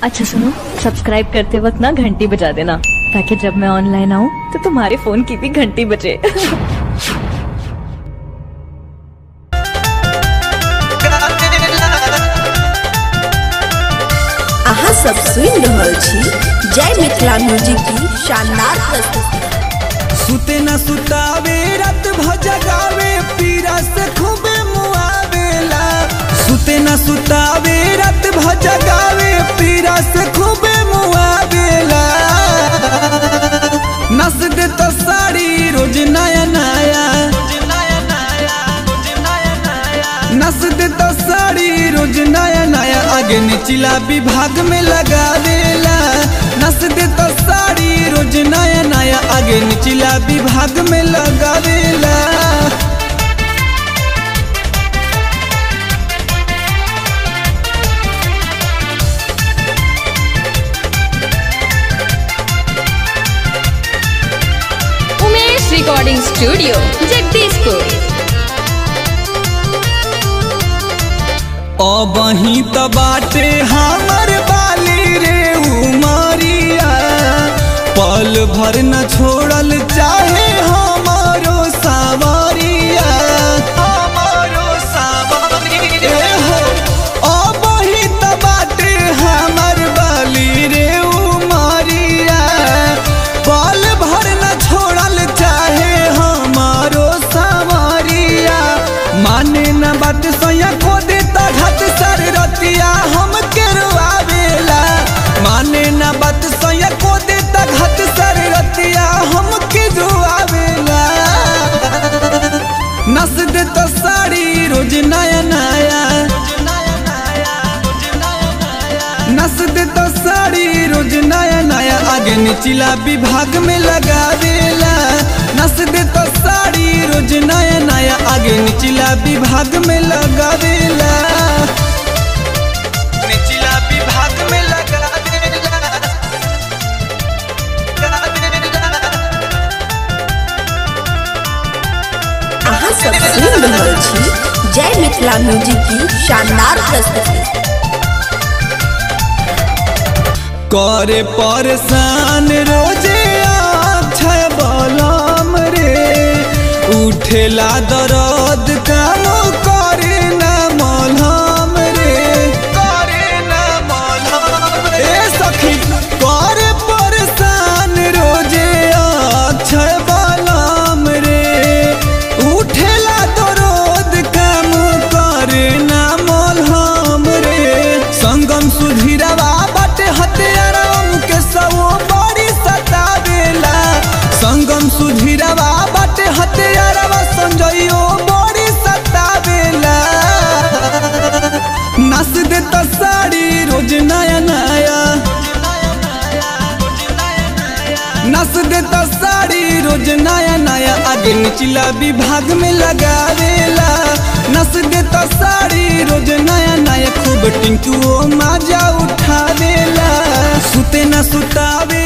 अच्छा सुनो, सब्सक्राइब करते वक्त ना घंटी बजा देना, ताकि जब मैं ऑनलाइन आऊँ तो तुम्हारे फोन की भी घंटी बजे। अहाँ सब सुन रहल छी जय मिथिला म्यूजिक की शानदार प्रस्तुति। सुते न सुतावे रात भजगावे पीरा से खूबे मुआवेला। सुते न सुतावे रात भजगावे पीरा से खूबे मुआवेला। नस दे तो साड़ी रोज नया नया, नस दे तो साड़ी रोज नया नया। आगे निचला विभाग में लगा देला। नस दे तो साड़ी रोज नया नया, आगे निचला विभाग में लगा देला। Umesh recording studio Jagdishpur. अबही तो बाटे हमर बाली रे उमरिया, पल भर न छोड़ल चाहे हमारो सावरिया, हमारो सावरिया हो। अबही तो बाटे हमर बाली रे उमरिया, पल भर न छोड़ल चाहे हमारो सावरिया। माने न बात सोया को देता घाट सर रतिया हम केरवावेला। माने न बात सोया को देता घाट सर रतिया हम केरवावेला। नस दे तो साड़ी रोज नया नया, नस दे तो साड़ी रोज नया नया। आगे निचला विभाग में लगा देला। नस दे तो साड़ी रोज नया नया, आगे निचला विभाग में लगा देला। निचला विभाग में लगा देला। अहाँ सब सुन रहल छी जय मिथिला म्यूजिक की शानदार प्रस्तुति। करे परेशान रोजे अक्षय बलम रे, उठेला दर्द कानो करे न मलहम रे, करे न मलहम रे। ए सखी करे परेशान रोजे अक्षय बलम रे, उठेला दर्द कानो करे न मलहम रे। संगम सुधीरवा बाटे हत्याराम के सबो बड़ी सतावेला। संगम सुधीरवा बाटे हत्यारावा संजयो बड़ी सतावेला। नस दे तो साड़ी रोज नया नया, नस दे तो साड़ी रोज नया नया। आगे निचला विभाग में लगा देला। नस दे तो साड़ी रोज नया नया, खूब टिंकुओ माजा उठा देला। सुते न सुतावे